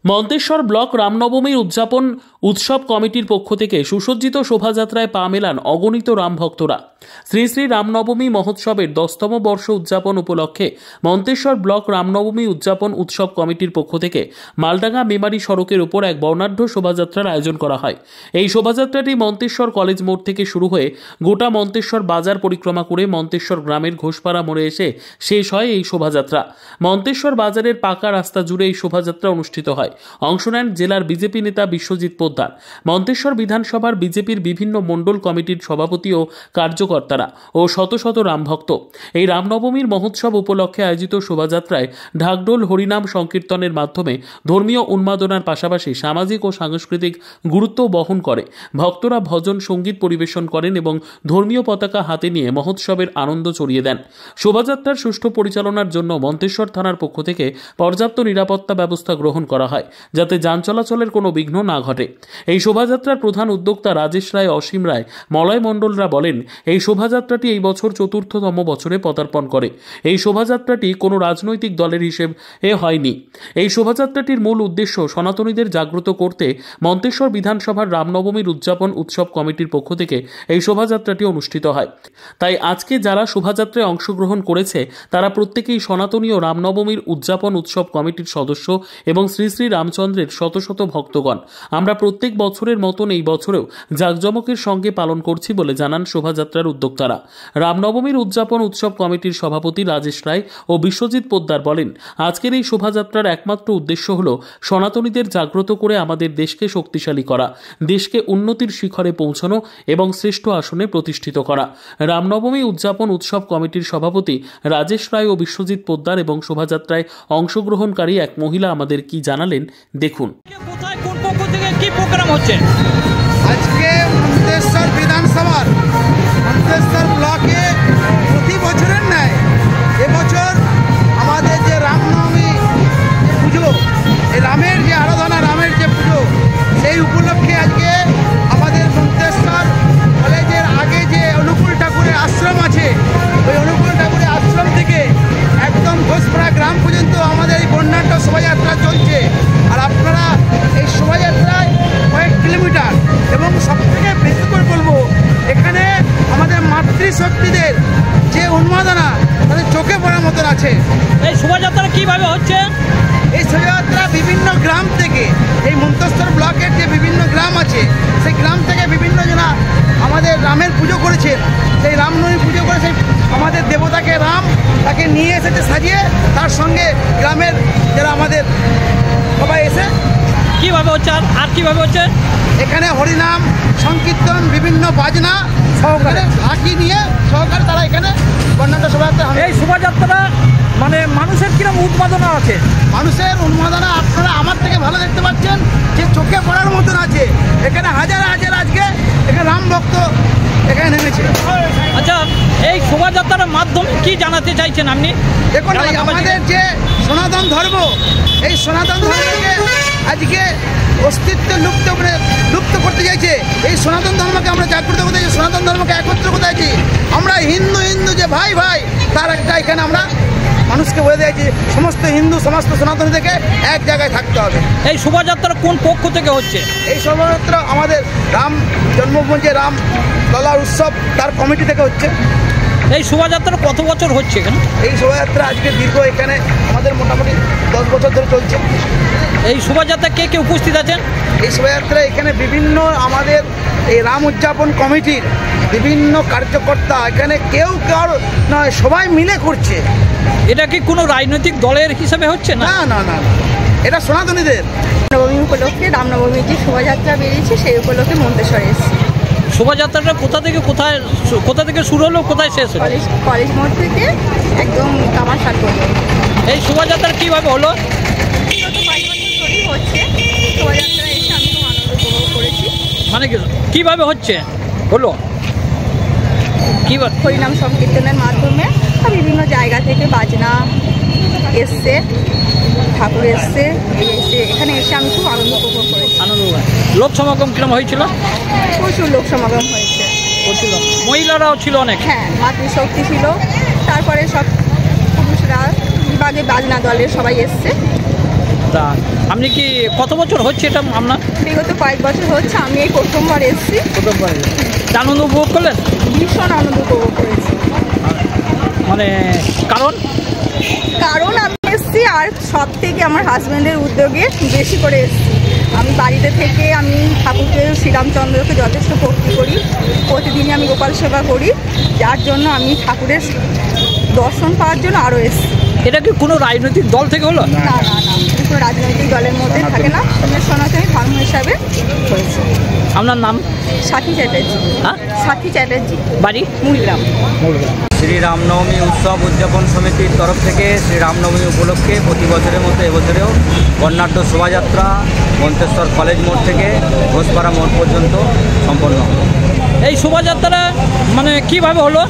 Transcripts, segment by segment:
Manteswar block রামনবমীর উদযাপন উৎসব কমিটির পক্ষ থেকে সুসজ্জিত শোভাযাত্রায় পা মেলান অগণিত রামভক্তরা। শ্রী শ্রী রামনবমী মহোৎসবের 10তম বর্ষ উদযাপন উপলক্ষে মন্তেশ্বর ব্লক রামনবমী উদযাপন উৎসব কমিটির পক্ষ থেকে মালডাঙ্গা মেমারি সড়কের উপর এক বর্ণাঢ্য শোভাযাত্রার আয়োজন করা হয়। এই শোভাযাত্রাটি মন্তেশ্বর কলেজ মোড় থেকে শুরু হয়ে গোটা মন্তেশ্বর বাজার পরিক্রমা করে মন্তেশ্বর গ্রামের ঘোষপাড়া মোড়ে এসে শেষ হয় এই শোভাযাত্রা। মন্তেশ্বর বাজারের পাকা রাস্তা জুড়ে এই শোভাযাত্রা অনুষ্ঠিত হয়। অংশ নেন জেলার বিজেপি নেতা বিশ্বজিৎ পোদ্দার, মন্তেশ্বর বিধানসভার বিজেপির বিভিন্ন মণ্ডল কমিটির সভাপতি ও কার্যকর্তারা ও শত শত রামভক্ত। এই রামনবমীর মহোৎসব উপলক্ষে আয়োজিত শোভাযাত্রায় ঢাকঢোল হরিনাম সংকীর্তনের মাধ্যমে ধর্মীয় উন্মাদনার পাশাপাশি সামাজিক ও সাংস্কৃতিক গুরুত্ব বহন করে। ভক্তরা ভজন সঙ্গীত পরিবেশন করেন এবং ধর্মীয় পতাকা হাতে নিয়ে মহোৎসবের আনন্দ ছড়িয়ে দেন। শোভাযাত্রার সুষ্ঠু পরিচালনার জন্য মন্তেশ্বর থানার পক্ষ থেকে পর্যাপ্ত নিরাপত্তা ব্যবস্থা গ্রহণ করা হয়, যাতে যান চলাচলের কোনো বিঘ্ন না ঘটে। এই শোভাযাত্রার প্রধান উদ্যোক্তা রাজেশ রায়, অসীম রায়, মলয় মণ্ডলরা বলেন, এই শোভাযাত্রাটি এই বছর ৪র্থতম বছরে পদার্পণ করে। এই শোভাযাত্রাটি কোনো রাজনৈতিক দলের হিসেবে হয়নি। এই শোভাযাত্রাটির মূল উদ্দেশ্য সনাতনীদের জাগ্রত করতে মন্তেশ্বর বিধানসভার রামনবমীর উদযাপন উৎসব কমিটির পক্ষ থেকে এই শোভাযাত্রাটি অনুষ্ঠিত হয়। তাই আজকে যারা শোভাযাত্রায় অংশগ্রহণ করেছে তারা প্রত্যেকেই সনাতনী ও রামনবমীর উদযাপন উৎসব কমিটির সদস্য এবং শ্রী শ্রী রামচন্দ্রের শত শত ভক্তগণ। আমরা প্রত্যেক বছরের মতন এই বছরেও জাঁকজমকের সঙ্গে পালন করছি বলে জানান শোভাযাত্রার উদ্যোক্তারা। রামনবমীর উদযাপন উৎসব কমিটির সভাপতি রাজেশ রায় ও বিশ্বজিৎ পোদ্দার বলেন, আজকের এই শোভাযাত্রার একমাত্র উদ্দেশ্য হল সনাতনীদের জাগ্রত করে আমাদের দেশকে শক্তিশালী করা, দেশকে উন্নতির শিখরে পৌঁছানো এবং শ্রেষ্ঠ আসনে প্রতিষ্ঠিত করা। রামনবমী উদযাপন উৎসব কমিটির সভাপতি রাজেশ রায় ও বিশ্বজিৎ পোদ্দার এবং শোভাযাত্রায় অংশগ্রহণকারী এক মহিলা আমাদের কি জানালেন দেখুন। কোথায় কোন পক্ষ থেকে কি প্রোগ্রাম হচ্ছে? আজকে মন্তেশ্বর বিধানসভার মন্তেশ্বর ব্লকে প্রতি বছরের ন্যায় এবছর আমাদের যে রামনবমী যে পুজো, এই রামের যে আরাধনা, রামের যে পুজো, সেই উপলক্ষে আজকে আমাদের মন্তেশ্বর কলেজের আগে যে অনুকূল ঠাকুরের আশ্রম আছে, ওই অনুকূল ঠাকুরের আশ্রম থেকে একদম ঘোষপাড়া গ্রাম পর্যন্ত আমাদের এই বর্ণাঢ্য শোভাযাত্রা চলছে। আর আপনারা এই শোভাযাত্রায় কয়েক কিলোমিটার, এবং সবথেকে বেশি করে বলবো, এখানে আমাদের মাতৃশক্তিদের যে উন্মাদনা তাদের চোখে পড়ার মতন আছে। এই শোভাযাত্রা কিভাবে হচ্ছে? এই শোভাযাত্রা বিভিন্ন গ্রাম থেকে, এই মন্তেশ্বর ব্লকের যে বিভিন্ন গ্রাম আছে, সেই গ্রাম থেকে বিভিন্ন জনা আমাদের রামের পুজো করেছেন। সেই রামনবমী পুজো করে সেই আমাদের দেবতাকে রাম তাকে নিয়ে এসেছে সাজিয়ে, তার সঙ্গে গ্রামের যারা আমাদের সবাই এসে কিভাবে হচ্ছে আর কিভাবে হচ্ছে? এখানে হরিনাম সংকীর্তন, বিভিন্ন বাজনা সহকারে ঢাকি নিয়ে সহকারে তারা এখানে বর্ণাঢ্য শোভাযাত্রা। এই শোভাযাত্রা মানে মানুষের কিরকম উন্মাদনা আছে? মানুষের উন্মাদনা আপনারা আমার থেকে ভালো দেখতে পাচ্ছেন, যে চোখে পড়ার মতন আছে। এখানে হাজার হাজার আজকে এখানে রাম ভক্ত এখানে নেমেছে। আচ্ছা, এই শোভাযাত্রার মাধ্যমে কি জানাতে চাইছেন আপনি? দেখুন, আমাদের যে সনাতন ধর্ম, এই সনাতন ধর্মকে আজকে অস্তিত্ব লুপ্ত করতে চাইছে। এই সনাতন ধর্মকে আমরা জাগ্রত করতে চাইছি, সনাতন ধর্মকে একত্র করতে চাইছি। আমরা হিন্দু যে ভাই ভাই, তার একটা এখানে আমরা মানুষকে বলে দিয়েছি, সমস্ত হিন্দু সমস্ত সনাতনী থেকে এক জায়গায় থাকতে হবে। এই শোভাযাত্রা কোন পক্ষ থেকে হচ্ছে? এই শোভাযাত্রা আমাদের রাম জন্মভূমি যে রাম লালার উৎসব, তার কমিটি থেকে হচ্ছে। এই শোভাযাত্রা কত বছর হচ্ছে এখানে? এই শোভাযাত্রা আজকে দীর্ঘ এখানে আমাদের মোটামুটি 10 বছর ধরে চলছে। এই শোভাযাত্রা কে কে উপস্থিত আছেন? এই শোভাযাত্রা এখানে বিভিন্ন আমাদের এই রাম উদযাপন কমিটির বিভিন্ন কার্যকর্তা, এখানে কেউ নয়, সবাই মিলে করছে। এটা কি কোনো রাজনৈতিক দলের হিসাবে হচ্ছে? না না না, এটা সনাতনীদের নবমী উপলক্ষে রামনবমীর যে শোভাযাত্রা বেরিয়েছে সেই উপলক্ষে মন্তেশ্বরে এসেছি। শোভাযাত্রাটা কোথা থেকে শুরু হলো, কোথায় শেষ হলো? কলেজ মোড় থেকে একদম কামারহাট পর্যন্ত। এই শোভাযাত্রা কিভাবে হলো? হচ্ছে শোভাযাত্রা এসে আমি খুব আনন্দ উপভোগ করেছি। মানে কিভাবে হচ্ছে হলো? হরিনাম সংকীর্তনের মাধ্যমে বিভিন্ন জায়গা থেকে বাজনা এসছে, ঠাকুর এসছে, এখানে এসে আমি খুব আনন্দ উপভোগ করেছি। লোক সমাগম কিরকম হয়েছিল? প্রচুর লোক সমাগম হয়েছে। মহিলারাও ছিল অনেক। হ্যাঁ, মাতৃশক্তি ছিল, তারপরে সব পুরুষরা বিভাগে বাজনা দলের সবাই এসছে। তা আপনি কি কত বছর হচ্ছে এটা আপনার? বিগত কয়েক বছর হচ্ছে, আমি এই প্রথমবার এসেছি। প্রথমবার আনন্দ উপভোগ করলেন? ভীষণ আনন্দ উপভোগ করেছি। মানে কারণ আমি এসেছি, আর সব থেকে আমার হাজব্যান্ডের উদ্যোগে বেশি করে এসেছি। আমি বাড়িতে থেকে আমি ঠাকুরকে শ্রীরামচন্দ্রকে যথেষ্ট ভক্তি করি, প্রতিদিনই আমি গোপাল সেবা করি, যার জন্য আমি ঠাকুরের দর্শন পাওয়ার জন্য আরও এসেছি। এটা কি কোনো রাজনৈতিক দল থেকে হলো? না না না, কোনো রাজনৈতিক দলের মধ্যে থাকে না, আমি সনাতনী ধর্ম হিসাবে করেছি। আপনার নাম? সাথী চ্যাটার্জি। হ্যাঁ, সাথী চ্যাটার্জি, বাড়ি মুড়িগ্রাম। শ্রী রামনবমী উৎসব উদযাপন সমিতির তরফ থেকে শ্রী রামনবমী উপলক্ষে প্রতি বছরের মতো এবছরেও বর্ণাঢ্য শোভাযাত্রা মন্তেশ্বর কলেজ মোড় থেকে ঘোষপাড়া মোড় পর্যন্ত সম্পন্ন হলো। এই শোভাযাত্রা মানে কিভাবে হলো?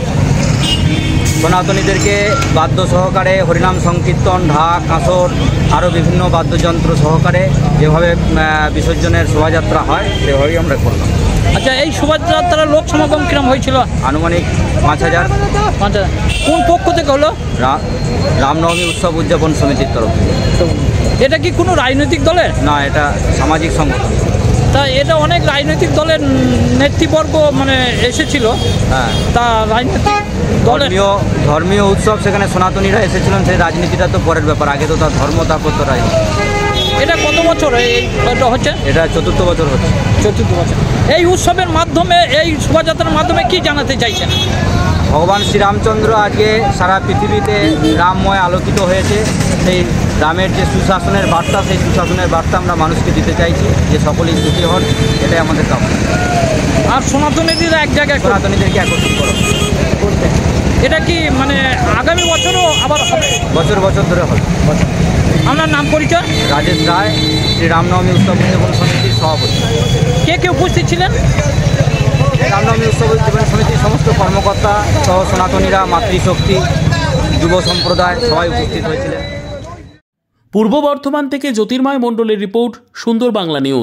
সনাতনীদেরকে বাদ্য সহকারে হরিনাম সংকীর্তন, ঢাক, কাঁসর, আরও বিভিন্ন বাদ্যযন্ত্র সহকারে যেভাবে বিসর্জনের শোভাযাত্রা হয় সেভাবেই আমরা করলাম। আচ্ছা, এই শোভাযাত্রার লোক সমাগম কিরম হয়েছিল? আনুমানিক 5000। কোন পক্ষ থেকে হলো? রামনবমী উৎসব উদযাপন সমিতির তরফ থেকে। এটা কি কোনো রাজনৈতিক দলের? না, এটা সামাজিক সংগঠন। তা এটা অনেক রাজনৈতিক দলের নেতৃবর্গ মানে এসেছিল। হ্যাঁ, তা রাজনৈতিক দলের ধর্মীয় উৎসব, সেখানে সনাতনীরা এসেছিলেন। সেই রাজনীতিটা তো পরের ব্যাপার, আগে তো তার ধর্ম, তারপর তো রাজনীতি। এটা কত বছর এটা হচ্ছে? এটা 4র্থ বছর হচ্ছে। 4র্থ বছর। এই উৎসবের মাধ্যমে, এই শোভাযাত্রার মাধ্যমে কি জানাতে চাইছেন? ভগবান শ্রীরামচন্দ্র আজকে সারা পৃথিবীতে রামময় আলোকিত হয়েছে। সেই রামের যে সুশাসনের বার্তা, সেই সুশাসনের বার্তা আমরা মানুষকে দিতে চাইছি, যে সকলেই সুখী হন, এটাই আমাদের কামনা। আর সনাতনীদের এক জায়গায় সনাতনীদেরকে একত্রিত করতে, এটা কি মানে আগামী বছরও আবার হবে? বছর বছর ধরে হবে। আপনার নাম পরিচয়? রাজেশ রায়, শ্রী রামনবমী উৎসব উদযাপন সমিতির সভাপতি। কে কে উপস্থিত ছিলেন? রামনবমী উৎসব উদযাপন সমিতির সমস্ত কর্মকর্তা সহ সনাতনীরা, মাতৃশক্তি, যুব সম্প্রদায় সবাই উপস্থিত হয়েছিলেন। পূর্ব বর্ধমান থেকে জ্যোতির্ময় মণ্ডলের রিপোর্ট, সুন্দর বাংলা নিউজ।